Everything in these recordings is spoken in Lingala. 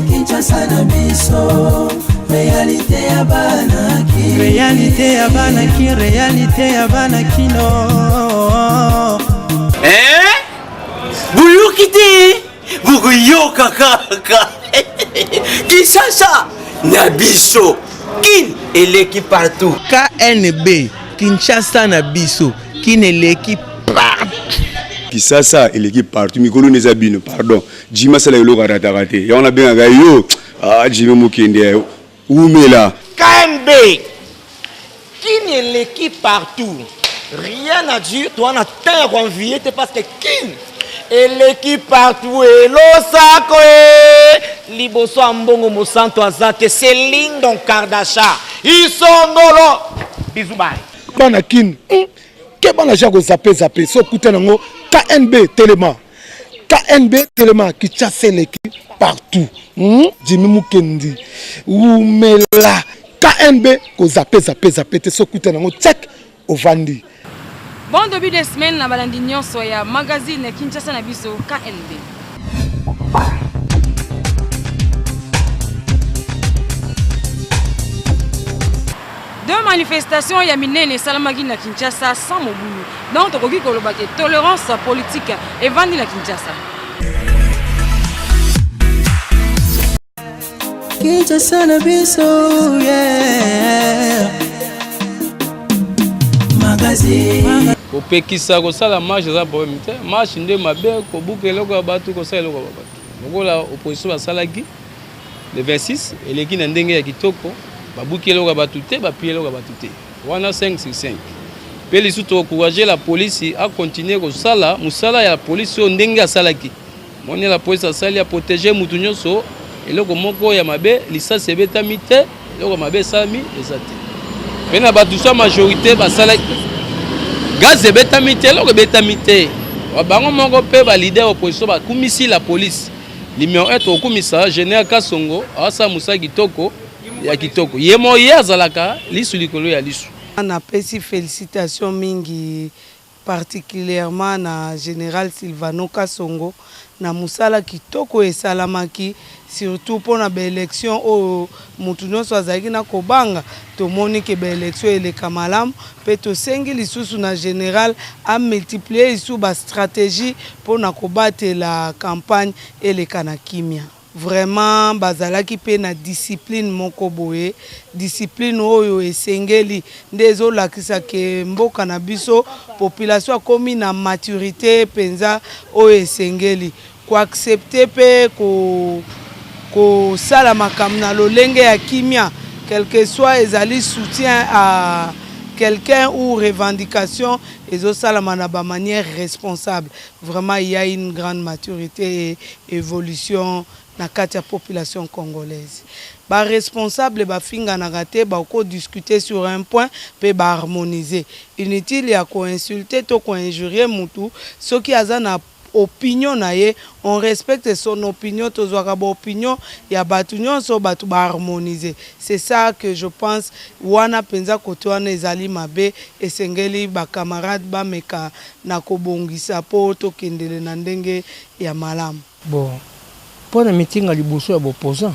Kinshasa na biso réalité ya banaki réalité ya banaki no Buyukite bukuyoka kaka Kinshasa na biso kin eleki partout KNB Kinshasa na biso kin eleki partout Kinshasa eleki partout mikolo neza bino pardon Jima sala yolo karatakate ya on a bien yo Jima mukende umela KNB kin eleki partout rien à dire toi na terre envié parce que kin eleki partout elosako liboso ambongo mosanto azate Céline Don Kardasha isongolo bizubai bana kin ke bana jako zape so kuta nango KNB Téléma qui chasse l'équipe partout Jimmy Mukendi umela KNB ko zape te so kuta nango check ovandi. Bon début de semaine na balandi nyonso ya magazine Kinshasa na biso KNB. Deux manifestations ya minene salamagi na Kinshasa sans mobulu. Donc tokoki koloba ke tolérance politique et vandi na Kinshasa. Kinshasa na biso yeah. Magazine opekisa kosala marche za problème te marche nde mabe ko bukela ko batu ko sala ko batu lokola opposition basalaki le 26 eleki na ndenge ya kitoko babukela ko batu te bapiela ko batu te wana 5 sur 5 pe lisu to encourager la police à continuer ko sala musala ya police o ndenge asalaki moni la police asali a protéger mutu nyonso eloko moko ya mabe lisasi ebetami te eloko mabe sami ezate pe na batu sa majorité basalaki gaz betamité lo betamité bango moko pe ba leader opposition ba kumisi la police numéro 1 to kumisa général Kasongo asa musa kitoko ya kitoko yemo yazalaka lisu likolo ya lisu na pesi félicitations mingi particulièrement na général Silvano Kasongo na musala kitoko esalamaki surtout pour na élection au mutu nyonso azalaki na kobanga tomoni ke élection eleka malamu pe tosengi lisusu na général a multiplier isu ba stratégie pour na kobatela campagne eleka na kimia. Vraiment bazalaki pe na discipline moko boye discipline oyo esengeli ndezo lakisa ke mboka na biso population akomi na maturité penza oyo esengeli ko accepter pe ko sala makambo na lolenge ya kimia quel que soit ezali soutien à quelqu'un ou revendication ezo sala na ba manière responsable. Vraiment il y a une grande maturité et évolution na kati ya population congolaise. Ba responsable ba finga na raté ba ko discuter sur un point pe ba harmoniser. Inutile ya ko insulter to ko injurier mutu soki azana opinion na ye on respecte son opinion tozwaka ba opinion ya batu nyonso batu ba harmoniser. C'est ça que je pense wana penza koto wana ezali mabe esengeli ba camarade ba meka na kobongisa po to kendele na ndenge ya malamu. Bon pour le meeting à l'Ibousou à l'opposant,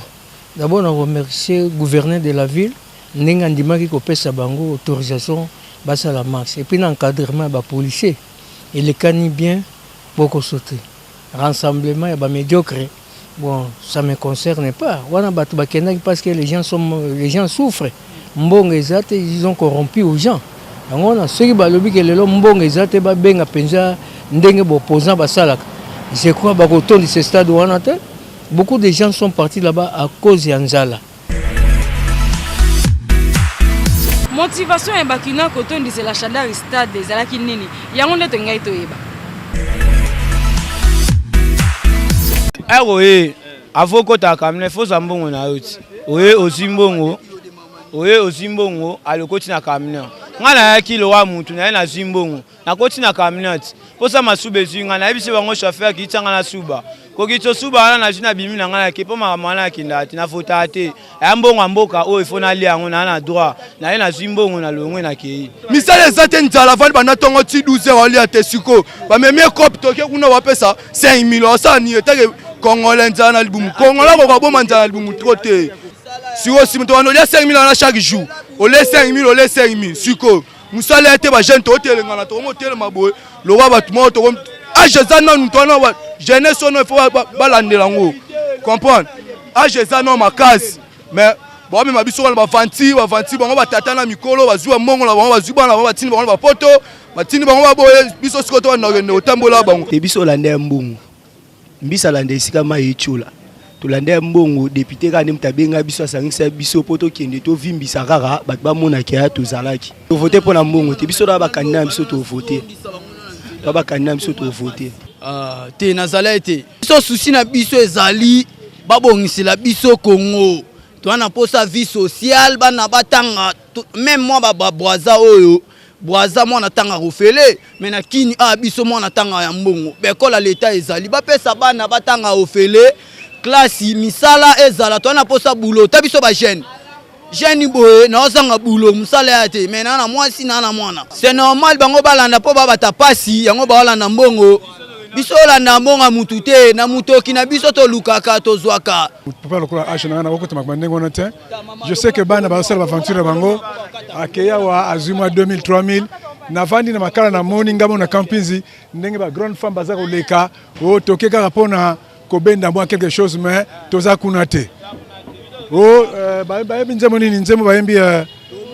d'abord on remercie le gouverneur de la ville, Nenga Ndima qui a sa bango autorisation à la marche. Et puis l'encadrement des policiers, et les cani bien beaucoup sauter. Rassemblement est médiocre. Bon, ça ne me concerne pas. Parce que les gens souffrent. Ils ont corrompu aux gens. On a ceux qui ont dit que les gens ont penza ndenge opposant basalak. Je crois que de ce stade où on a beaucoup de gens sont partis là-bas à cause d'Anzala. Motivation et bakina koto ndi c'est la chandar stade des alaki nini. Yango ndeto ngai to yeba. Oye, avoko ta kamne fo zambongo na yoti. Oye osimbongo. Oye osimbongo alokoti na kamne. Ngana ya kilo wa mutu na zimbongo. Na koti na kamnati. Posa masube zinga na ebise bango chauffeur ki tanga na suba. koki tosuba na jina bimi na ngana ke po mama na kinda tina fota te ya mbongo mboka o ifona li yango na droit na ye na zimbongo na longwe na ke misala ezate nzala vali bana tongo ti 12 heures ali ate siko ba memie cop toke kuna wapesa 5000 osani etake congolais nzala na libumu congolais ko kaboma nzala na libumu trop te siko simto wana olia 5000 na chaque jour olia 5000 siko musala ete ba jeune to telenga na to mo telema boye lo wa batu mo to age za nanu to na wa jeunesse ono il faut balandela ngo comprendre age za no makasi mais bon mais biso na ba vanti bango batata na mikolo bazwa mongo na bango bazwa bana bango batini bango ba poto batini bango ba boye biso siko to na ngene otambola bango te biso lande mbungu mbisa lande sika mai chula tulande mbongo député ka nem tabenga biso asangisa biso poto kende to vimbisa kaka bat ba mona kia to zalaki to voter pour na mbongo te biso da ba candidat biso to voter ba candidat biso to voter te nazala ete biso souci na biso ezali babongisela biso Congo to ana posa vie sociale bana batanga même moi ba boaza oyo boaza mwana tanga ofele mais na kini biso mwana tanga ya mbongo bekola l'état ezali ba pesa bana batanga ofele classe misala ezala to na posa boulot ta biso ba jeune boye na ozanga boulot musala ya te mais na mwasi na mwana c'est normal bango balanda po babata pasi yango balanda mbongo biso landa mbonga mutu te na mutoki na biso to lukaka to zwaka papa lokola ashana na kokota makbandengo na te je sais que bana ba sala aventure bango akeya wa azuma 2000 3000 na vandi na makala na morning ngamo na campinzi ndenge ba grande femme baza koleka o tokeka rapona kobenda mwa quelque chose mais toza kuna te o ba binzemo nini nzemo ba yembi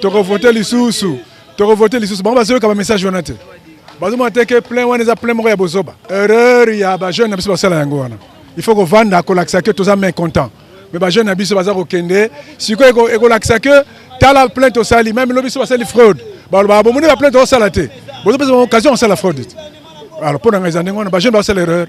toko voter lisusu bango bazoka ba message wana te bazoma teke plein wana za plein moko ya bozoba erreur ya ba jeune na biso basala yango wana il faut ko vanda ko laksa que toza mais content mais ba jeune na biso baza ko kende siko eko laksa que tala plainte au sali même lo biso basali fraude ba bomoni ba plainte au salate bozo besoin occasion on sala fraude alors pour nga zandingo ba jeune basala erreur.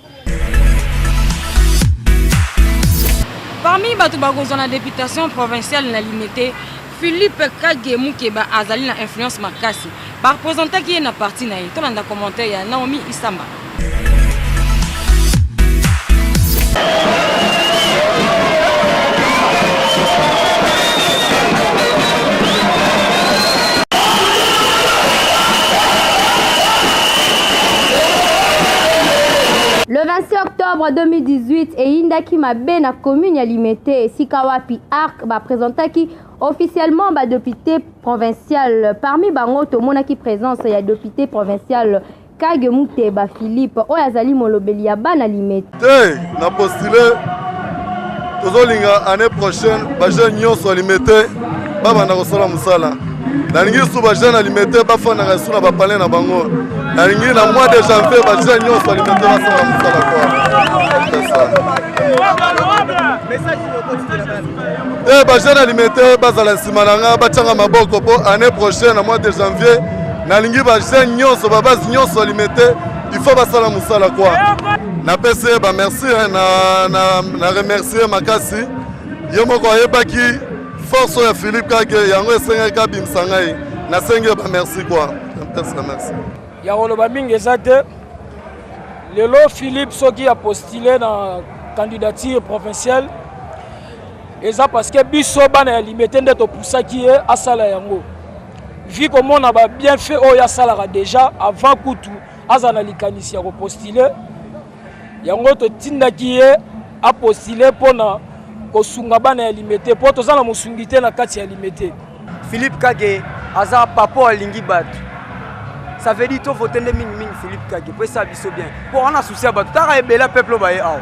Parmi bato bakozwa na députation provinciale na limité Philippe Kage Mukeba azali na influence makasi par représentant qui est na parti na to na commentaire ya Naomi Isamba. Le 26 octobre 2018, Indaki Mabe na commune ya Limete Sikawapi Arc ba présentaki officiellement ba député provincial parmi bango to monaki présence ya député provincial Kage Muteba Philippe oyazali molobeli ya bana Limete na postulé tozolinga année prochaine ba jeune nyonso Limete baba na kosola musala nalingi su ba jeune Limete ba fana ka suna ba parler na bango nalingi na mois de janvier ba jeune nyonso Limete ba sala musala kwa ba jeune Limete bazala simananga ba tanga maboko po année prochaine na mois de janvier nalingi ba jeune nyonso ba base nyonso Limete il faut ba sala musala kwa na pese ba merci na remercier makasi yomoko yebaki force ya Philippe Kage yango esenga ka bimsangai na senge ba merci quoi merci ya koloba mingi eza te lelo Philippe soki a postulé na candidature provinciale eza parce que biso bana ya Limete nde topusaki ye asala yango vu komona ba bien fait oyo asalaka déjà avant kutu aza na likanisi ya kopostule yango totindaki ye apostule mpona kosunga bana ya Limete po toza na mosungi te na kati ya Limete. Philippe Kage aza papo alingi bato ça veut dire to voter mingi Philippe Kage po ça biso bien pour on a souci à bato tara ebela peuple ba ye aw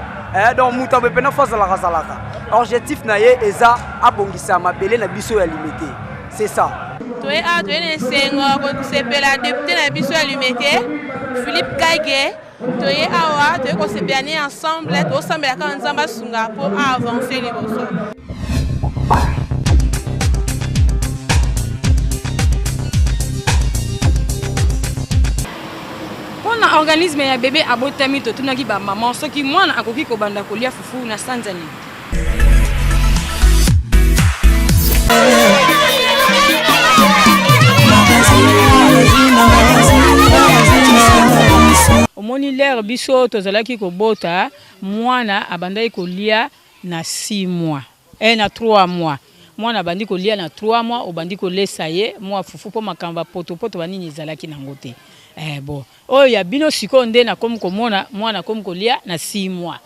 donc muta be pena faza la razalaka objectif na ye eza abongisa mabele na biso ya Limete c'est ça toye toye sengo ko sepela député na biso ya Limete Philippe Kage toye awa toye ko sepelani ensemble to sambela ka nzamba sunga pour avancer liboso. Pona organisme ya bébé abotami to tunaki ba maman soki mwana akoki ko banda kolia fufu na sanzani. omoni lere biso tozalaki kobota mwana abandaki kolia na 6 mois na 3 mois mwana bandi kolia na 3 mois obandi kolesa ye mwa fufu po makamba poto banini ezalaki nango te bon oyo ya bino siko nde na komi komona mwana komi kolia na 6 mois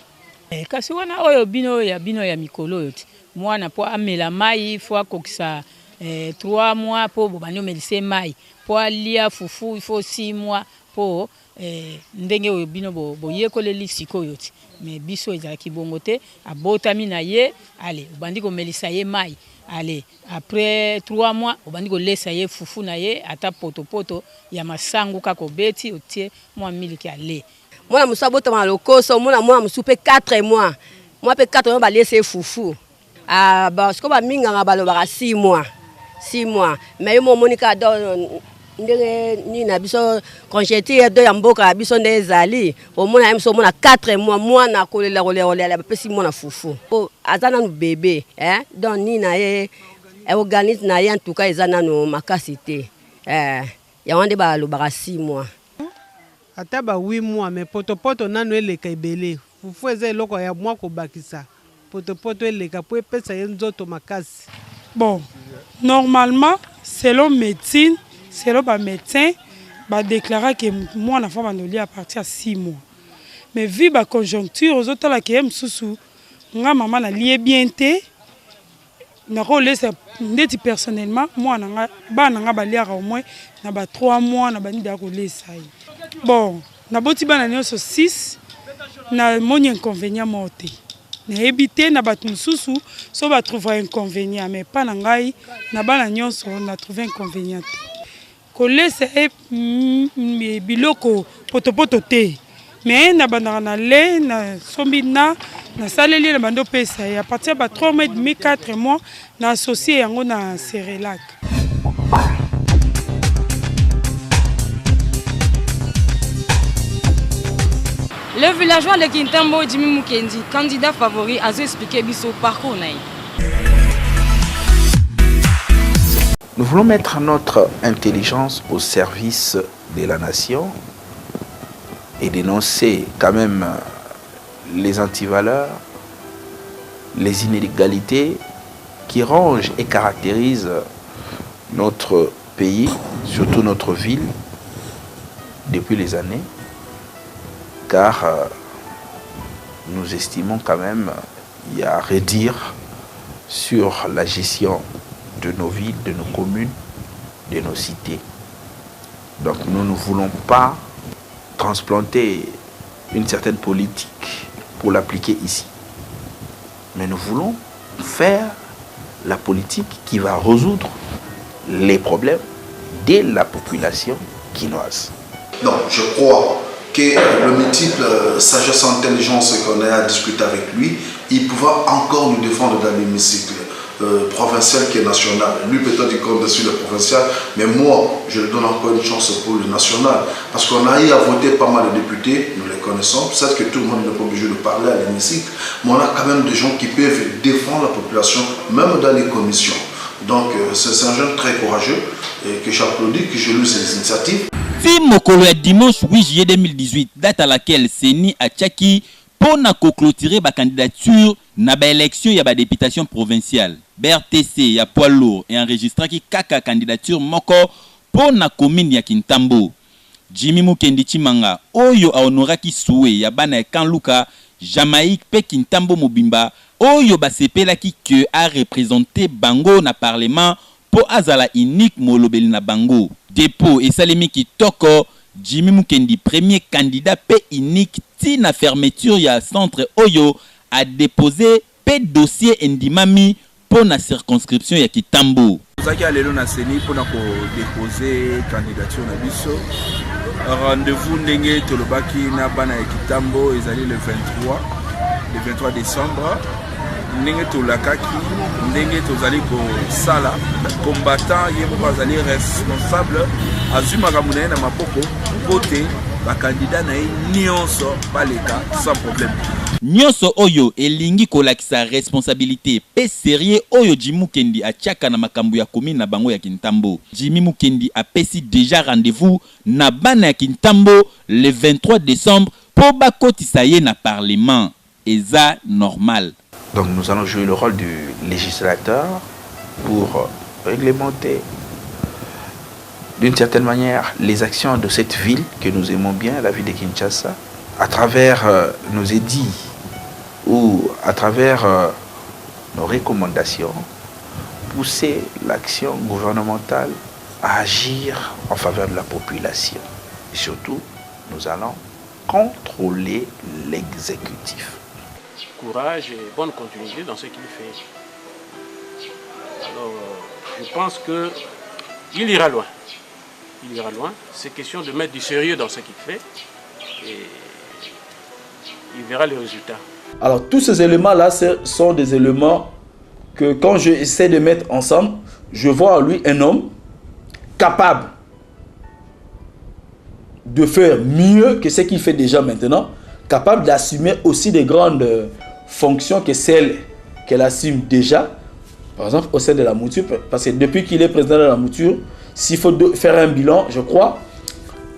kasi wana oyo bino ya mikolo oyo te mwana po amela mai fo akokisa 3 mois po bobandi omelise mai po alia fufu il faut 6 mois po ndenge oyo bino boyekoleli sikoyo ti mais biso ezalaki bongo te abotami na ye ale obandi komelisa ye mai ale après 3 mois obandi kolesa ye fufu na ye ata poto ya masangu kaka obeti otie mwa miliki ale mwana musu abotama na lokoso mwana musu mpe 4 mois mwa mpe 4 mois balesa ye fufu siko baminganga balobaka 6 mois mais yo momonika do ndenge ni na biso conjeté do ya mboka biso nde ezali omona ye mso mona 4 mois mwana kolela bapesi mwana fufu aza nanu bébé donc ni na ye organisme na ye en tout cas eza nanu makasi te yango nde balobaka 6 mois ata ba 8 mois mais poto nanu eleka ebele fufu eza eloko ya mwa kobakisa poto eleka po epesa ye nzoto makasi. Bon, normalement selon médecine selon ba médecin ba déclarer que moi na femme andoli à partir à 6 mois. Mais vu ba conjoncture aux autres la qui aime sous nga maman na lié bien té na ko laisse ndeti personnellement moi na ba na ba liara au moins na ba 3 mois na ba ni da ko laisse. Bon, na boti ba na nyoso 6 na moni inconvénient morté. Na éviter na ba tmususu so ba trouver inconvénient mais pas na ngai na ba na nyoso na trouver inconvénient. Kolese biloko poto te mais na bandana na le na sombi na saleli na bando pesa et à partir de 3 mois et demi 4 mois na associé yango na Cerelac. Le villageois de Kintambo Jimmy Mukendi, candidat favori, a expliqué biso parcours naï. Nous voulons mettre notre intelligence au service de la nation et dénoncer quand même les antivaleurs, les inégalités qui rongent et caractérisent notre pays, surtout notre ville, depuis les années, car nous estimons quand même qu'il y a à redire sur la gestion de nos villes, de nos communes, de nos cités. Donc nous ne voulons pas transplanter une certaine politique pour l'appliquer ici. Mais nous voulons faire la politique qui va résoudre les problèmes de la population quinoise. Non, je crois que le multiple sagesse et intelligence qu'on a à discuter avec lui, il pourra encore nous défendre dans l'hémicycle provincial qui est national. Lui peut-être il compte sur le provincial, mais moi je lui donne encore une chance pour le national. Parce qu'on a eu à voter pas mal de députés, nous les connaissons, peut-être que tout le monde n'est pas obligé de parler à l'hémicycle, mais on a quand même des gens qui peuvent défendre la population, même dans les commissions. Donc c'est un jeune très courageux et que j'applaudis, que je loue ses initiatives. Mokolo ya dimanche 8 juillet 2018, date à laquelle Seni Achaki pour clôturer la candidature na ba élection ya ba députation provinciale. BRTC ya poids lourd et enregistré qui kaka candidature moko pour na commune ya Kintambo. Jimmy Mukendi Chimanga oyo a honoraki soué ya bana ya Kanluka Jamaïque pe Kintambo Mobimba oyo ba sepela ki que a représenté Bango na parlement pour azala unique molobeli na Bango. Dépôt et Salemi Kitoko Jimmy Mukendi premier candidat pe unique ti na fermeture ya centre Oyo a déposé pe dossier Ndimami pour la circonscription ya Kitambo. Nous avons allé na Seni pour déposer candidature na biso. Rendez-vous ndenge tolobaki na bana ya Kitambo ezali le 23 décembre. Ndenge tolakaki ndenge tozali ko sala combattant yebo bazali responsable azuma kamuna na mapoko côté bakandidat na ye nyonso baleka sans problème. Nyonso oyo elingi kolakisa responsabilité pe sérieux oyo Jimmy Mukendi atiaka na makambo ya commune na bango ya Kintambo. Jimmy Mukendi apesi déjà rendez-vous na bana ya Kintambo le 23 décembre pour bakotisa ye na parlement. Eza normal. Donc nous allons jouer le rôle du législateur pour réglementer d'une certaine manière les actions de cette ville que nous aimons bien, la ville de Kinshasa, à travers nos édits ou à travers nos recommandations, pousser l'action gouvernementale à agir en faveur de la population. Et surtout, nous allons contrôler l'exécutif. Courage et bonne continuité dans ce qu'il fait. Alors, je pense qu'il ira loin. Il ira loin. C'est question de mettre du sérieux dans ce qu'il fait et il verra les résultats. Alors, tous ces éléments-là sont des éléments que quand je essaie de mettre ensemble, je vois en lui un homme capable de faire mieux que ce qu'il fait déjà maintenant, capable d'assumer aussi des grandes fonctions que celles qu'elle assume déjà, par exemple au sein de la mouture, parce que depuis qu'il est président de la mouture, s'il faut faire un bilan, je crois,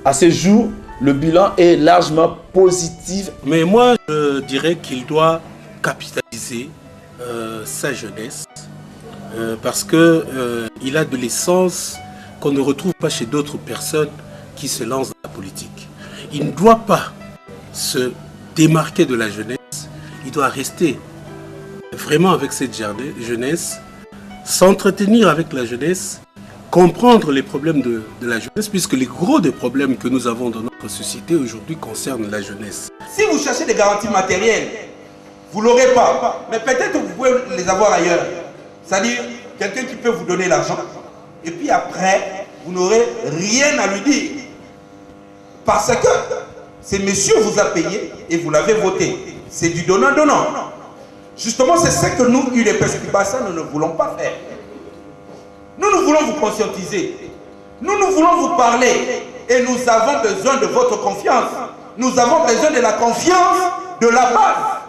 à ce jour, le bilan est largement positif. Mais moi, je dirais qu'il doit capitaliser sa jeunesse parce qu'il a de l'essence qu'on ne retrouve pas chez d'autres personnes qui se lancent dans la politique. Il ne doit pas se démarquer de la jeunesse, il doit rester vraiment avec cette jeunesse, s'entretenir avec la jeunesse, comprendre les problèmes de la jeunesse, puisque les gros des problèmes que nous avons dans notre société aujourd'hui concernent la jeunesse. Si vous cherchez des garanties matérielles, vous ne l'aurez pas, mais peut-être vous pouvez les avoir ailleurs. C'est-à-dire quelqu'un qui peut vous donner l'argent, et puis après, vous n'aurez rien à lui dire. Parce que ce monsieur vous a payé et vous l'avez voté. C'est du donnant-donnant. Justement, c'est ce que nous, UDPS Kibasa, nous ne voulons pas faire. Nous voulons vous conscientiser. Nous voulons vous parler. Et nous avons besoin de votre confiance. Nous avons besoin de la confiance de la base.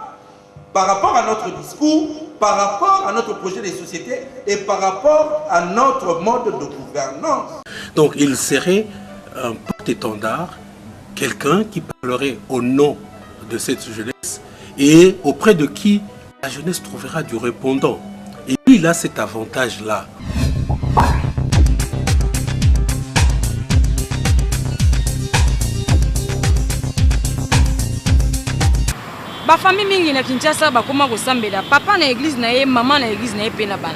Par rapport à notre discours, par rapport à notre projet de société et par rapport à notre mode de gouvernance. Donc il serait un porte-étendard, quelqu'un qui parlerait au nom de cette jeunesse et auprès de qui la jeunesse trouvera du répondant. Et lui, il a cet avantage-là. Ba famille mingi na Kinshasa bakoma kosambela papa na église na ye maman na église na ye pe na bana.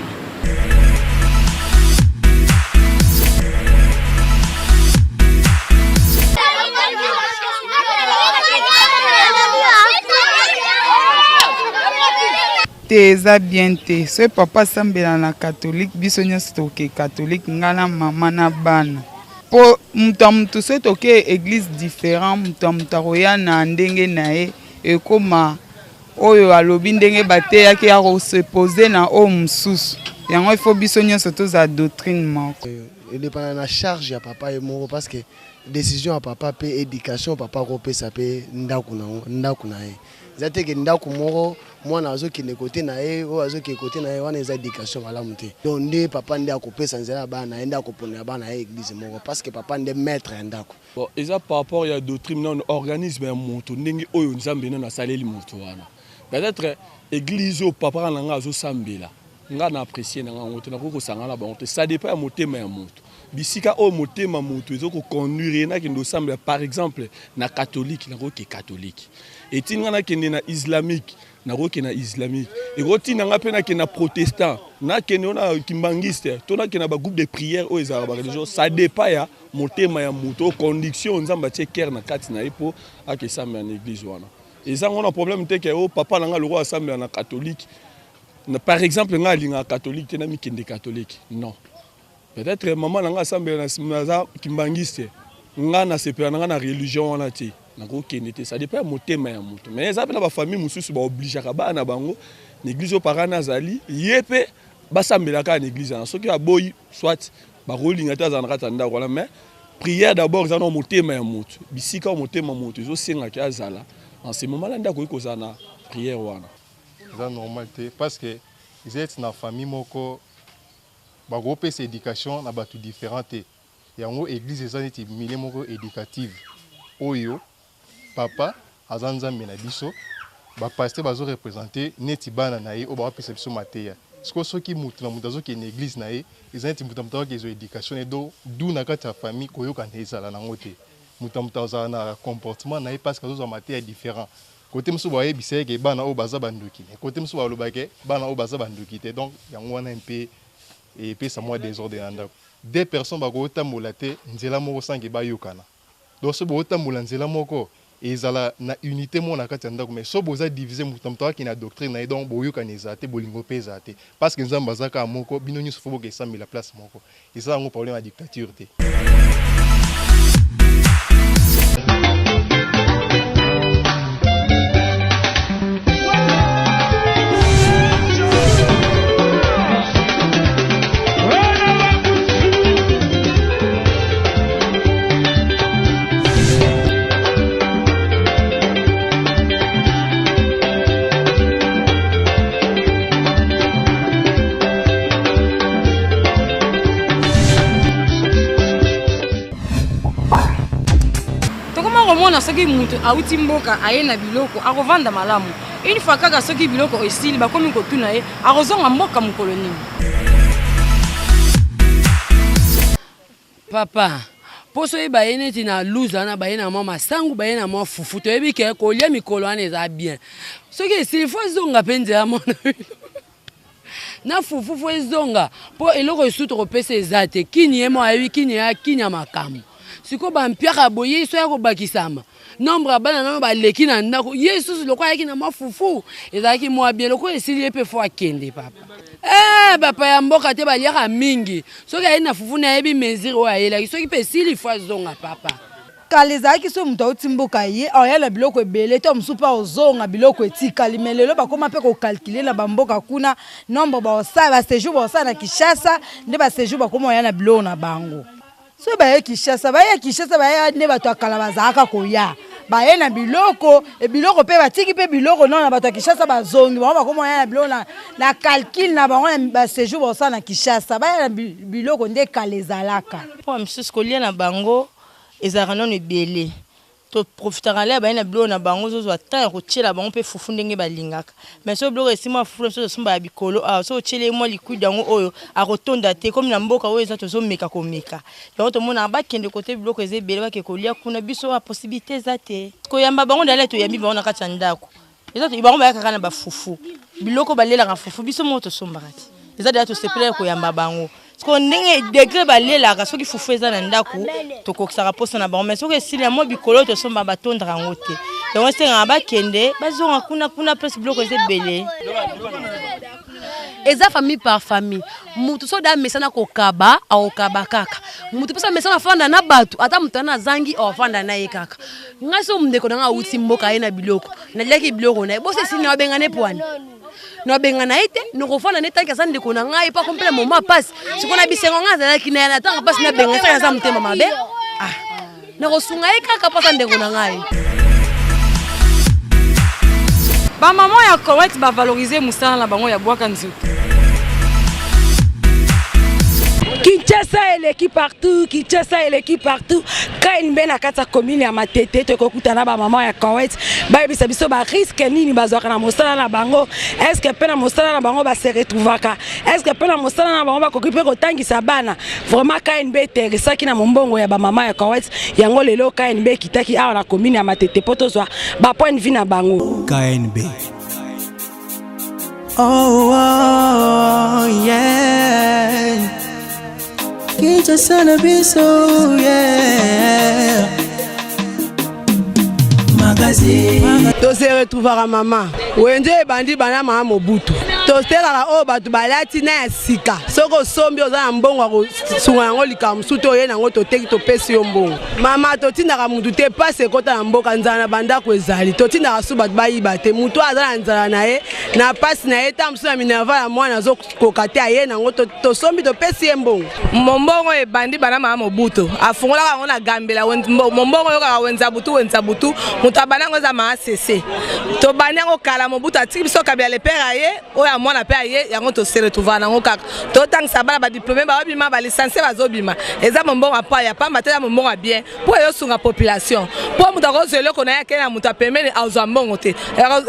Eza bien te so papa sambela na catholique biso nyonso toke catholique ngana mama na bana po mutu so toke église différent mutu akoya na ndenge na ye ekoma oyo alobi ndenge bateyaki ya kosepose na o mosusu yango ifo biso nyonso toza doctrine moko edépendant na charge ya papa ye moko parce que décision ya papa pe éducation papa kopesa pe ndako na ye eza te ke ndako moko mwana azokende kote na ye oyo azokende kote na ye wana eza éducation malamu te donc nde papa nde akopesa nzela ya bana na ye nde akoponela bana na ye église moko parce que papa nde maître ya ndako. Bon, eza par rapport ya doctrine na organisme ya moto ndenge oyo nzambe na asaleli moto wana peut-être église oyo papa na nga azosambela nga na apprécier na nga moto nakoki kosangana bango te ça dépend ya motema ya moto bisika oyo motema moto ezokoconduire nakende osambela par exemple na catholique nakoki catholique etini nga nakende na islamique nakoki na islamique ekotina nga mpe nakende na protestant nakende na kimbangiste to nakende na bagroupe de prière oyo ezalaka bareligion ça dépend ya motema ya moto condition nzambe atie cœur na kati na ye mpo akesambela na église wana eza ngona problème te ke o papa na nga loko asambela na catholique par exemple nga alingaka catholique te na mikende catholique non peut-être maman na nga asambela na kimbangiste nga na sepela na nga na religion wana te nakokende te ça dépend ya motema ya moto mais eza mpe na bafamille mosusu baobligeaka bana na bango na église oyo parana azali ye mpe basambelaka na église wana soki aboyi soit bakolinga te azala na kati ya ndako wana mais prière d'abord ça non motema ya moto bisika motema moto zo senga ki azala en ce moment là ndako ikoza na prière wana ça normalité parce que ils êtes na famille moko ba groupe c'est éducation na batu différente yango église eza neti milieu moko éducative oyo papa azanzambe na biso ba pasteur bazo représenter neti bana na ye o ba pesa biso mateya siko soki mutu na mutu azoki na église na ye ezanti mutu mutaka kezo éducation et do d'où na kati ya famille koyoka na ezala nango te mutu mutaka na comportement na ye parce que azo mateya différent côté musu ba yebisa ke bana o baza banduki côté musu ba lobake bana o baza banduki te donc yango wana un peu et puis ça moi désordre ndako deux personnes ba ko tambola te nzela moko sange ba yokana donc so bo tambola nzela moko ezala na unité mona kati ya ndako mais so boza diviser mutamtoa ki na doctrine na donc boyoka nezate bolingo peza te parce que nzamba zaka moko bino nyuso fo boke sambi la place moko ezala ngo problème à dictature te na soki mutu auti mboka aye na biloko akovanda malamu une fois kaka soki biloko esili bakomi kotuna ye akozonga mboka mokolo nini papa poso yeba ye neti na luza na baye na mwa masangu baye na mwa fufu toyebi ke kolia mikolo wana eza bien soki esili fo ezonga mpe nzela mona na fufu fo ezonga mpo eloko esu tokopesa eza te kini ye mo ayebi kini ya kini ya makambo siko bampiaka boye so ya kobakisama nombre bana na baleki na ndako yesu loko ayaki na mafufu ezalaki mwa bien loko esili epe fo akende papa bapa ya mboka te baliaka mingi soki aye na fufu na yebi mesure oyo ayelaki soki mpe esili fo azonga papa kala ezalaki so moto auti mboka ye aya na biloko ebele to mosusu mpe ozonga biloko etikali me lelo bakoma mpe kokalkule na bamboka kuna nombre baosala basejour baosala na Kinshasa nde basejour bakoma oya na biloko na bango so baye Kinshasa baye nde bato akala bazalaka koya baye na biloko e biloko pe batiki pe biloko non na bato ya Kinshasa bazongi bango bakoma oya na biloko na calcul na bango na basejour baosala na Kinshasa baye na biloko nde kala ezalaka po misusu kolia na bango ezalaka nono ebele to profitaka lia baye na biloko na bango zozwa temps ya kotiela bango mpe fufu ndenge balingaka mais so biloko esimwa fufu mosusu osomba ya bikolo awa so otiele mwa liquide yango oyo akotonda te komi na mboka oyo eza tozomeka komeka yango tomonaka bakende kote biloko eza ebele bake kolia kuna biso a possibilité eza te koyamba bango ndala toyambi bango na kati ya ndako eza bango bayakaka na bafufu biloko balelaka fufu biso moko tosombaka te eza dela tosepelaka koyamba bango ko ndenge degré balelaka soki fufu eza na ndako tokokisaka posa na bango mais soki esili ya mwa bikolo tosomba batondaka yango te yango esengaka bakende bazonga kuna place biloko eza ebele eza famille par famille mutu so da mesana kokaba akokaba kaka mutu pesa mesana fanda na batu ata mutu na zangi ofanda na ye kaka ngai so mndeko na nga uti mboka ye na biloko na leki biloko na bosse sini na bengane pwani no bengana ite no kofana neta ka sande ko na ngai pa kompela moma passe sikona bisengo nga za kina na tanga passe na benga sa za mtema mabe na kosunga kaka pa sande ko na ngai ba maman ya Koweït ba valoriser musala na bango ya bwaka nzutu Kinshasa eleki partout KNB na kata commune ya Matete tokokuta na ba maman ya Koweït ba yebisa biso ba risque nini bazwaka na mosala na bango est-ce que pena mosala na bango ba se retrouvaka est-ce que pena mosala na bango ba kokipe kotangisa bana vraiment KNB teresaki na mombongo ya ba maman ya Koweït yango lelo KNB kitaki awa na commune ya Matete potozwa ba point de vue na bango KNB. Oh yeah. Kinshasa na biso yeah. Magazine. To se retrouvera maman. Wende bandi bana mama Mobutu. totekaka oyo bato balati na ya sika soki osombi oza na mbongo akosunga yango likambo mosusu toye nango toteki topesi yo mbongo mama totindaka mutu te pasi ekota na mboka nzala na bandako ezali totindaka su bato bayiba te mutu aza na nzala na ye na pasi na ye ta mosusu na minerva ya mwana azokoka te aye nango tosombi topesi ye mbongo mombongo ebandi bana mama mobutu afungolaka yango na gambela mombongo yokaka wenza butu mutu abanango eza maa sese tobandi yango kala mobutu atiki biso kabila lepere aye oyo amwana mpe aye yango tosere tuvaa nango kaka totangisa bana badiplome baobima balisansie bazobima eza mombongo apa ya pamba te ya mombongo ya bien mpo eyosunga population mpo mutu akozwa eloko na ye akei na mutu apemeni azwa mbongo te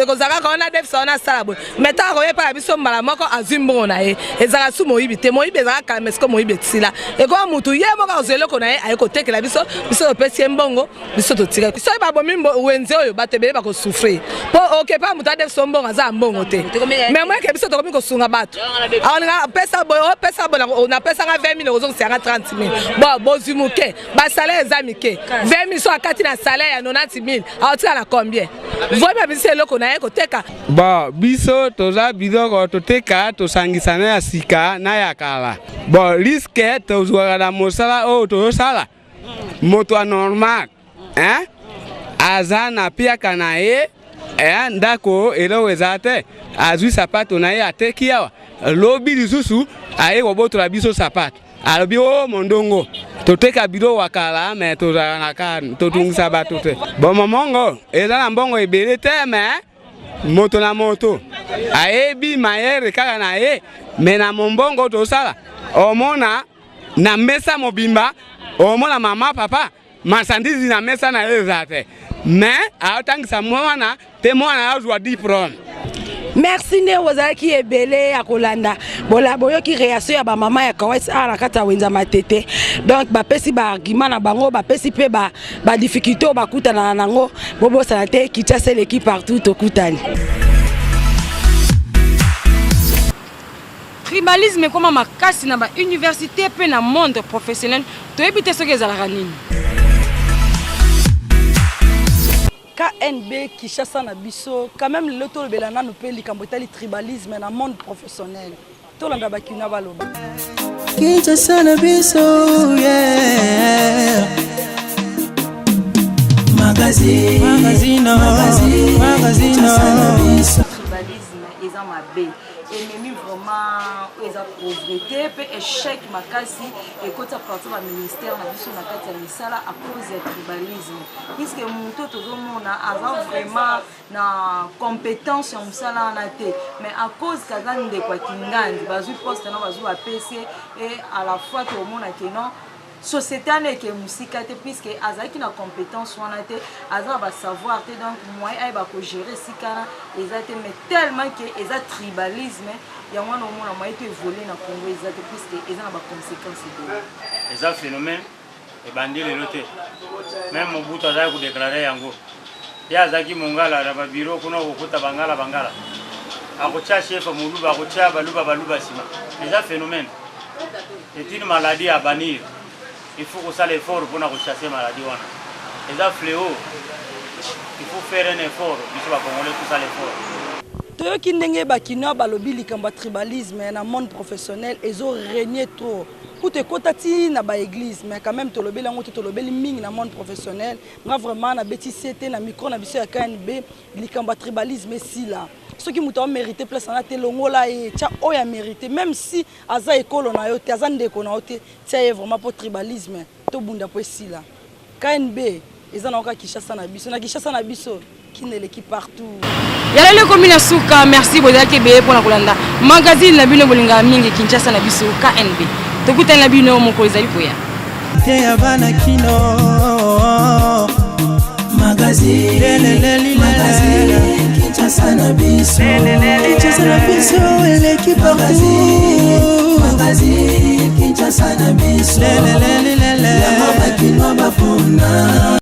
ekozala kaka wana defisa wana asala boye me taka koyepa na biso mbala moko azwi mbongo na ye ezalaka su moyibi te moyibi ezalaka kala mesiko moyibi etila ekoya mutu ye moko akozwa eloko na ye aye kotekela biso topesi ye mbongo biso totika soki babomi wenze oyo bato ebele bakosufrir mpo okepa mutu adefisa mbongo aza mbongo te me moyeke biso tokomi kosunga bato napesanga 20 000 ozongisianga 30 000 bozwi moke basalaire eza mike 20 000 so akati na salaire ya 90 000 aotika na combien voyeba biso eloko na ye koteka biso toza biloko toteka tosangisa na ya sika na ya kala riske tozwaka na mosala oyo tozosala moto anormal aza na piaka na ye ndako eloko eza te azwi sapato na ye ateki awa lobi lisusu aye kobotola biso sapato alobi o mondongo toteka biro wakala me tozala na kani totungisa bato te momongo eza na mbongo ebele te me moto na moto ayebi mayere kaka na ye me na mombongo tosala omona na mesa mobimba omona mama papa marchandise na mesa na ye eza te me aotangisa mwana te mwana azwa diplome. Merci ne wazaki ebele ya kolanda bola boyoki réaction ya ba mama ya kawais na kata wenza matete donc ba pesi ba argument na bango ba pesi pe ba difficulté ba kutana nango bobo sana te kitase l'équipe partout tokutani. Tribalisme comme makasi na ba université pe na monde professionnel to ebite soki ezalaka nini. KNB Kishasa na biso quand même le tolo belana no pe likambotali tribalisme na monde professionnel tolanda bakina baloba Kishasa na biso yeah magazine tribalisme eza mabe ennemi vraiment eza pauvreté pe échec makasi ekota partir ba ministère na biso na kati ya misala à cause ya tribalisme puisque muto tozomona aza vraiment na compétence ya musala na te mais à cause kaza ndeko kingandi bazui poste na bazui apesi et à la fois tomona que non société n'est que musika te puisque azaki na compétence wana te aza ba savoir te donc moi ay ba ko gérer sikana ezate mais tellement que eza tribalisme ya wana omona moi te voler na Congo ezate puisque eza na ba conséquences de eza phénomène e bandile lote même Mobutu azaki ko déclarer yango ya azaki mongala na ba bureau kuna kokuta bangala akocha chef muluba akocha baluba sima eza phénomène c'est une maladie à bannir. Il faut que ça l'effort pour nous chasser maladie wana. Et ça fléau. Il faut faire un effort. Il faut congolais tout ça l'effort. Toyoki ndenge bakino balobi likambo tribalisme na monde professionnel ezo régner trop. Kute kotati na ba église mais quand même tolobeli ngo tolobeli mingi na monde professionnel. Nga vraiment na bétisité na micro na biso ya KNB likambo tribalisme si là. Ceux qui m'ont mérité place en até longola et tia oya mérité même si aza ekolo na yo te aza ndeko na yo te tia vraiment pour tribalisme to bunda po si là KNB eza na ka Kishasa na biso na Kishasa na biso qui ne l'équipe partout yala le commune suka merci bozaki be pour na kolanda magazine na bino bolinga mingi Kinshasa na biso KNB to kutana bino moko ezali poya te ya bana kino magazine Kinshasa na biso l'équipe partout magazine Kinshasa na biso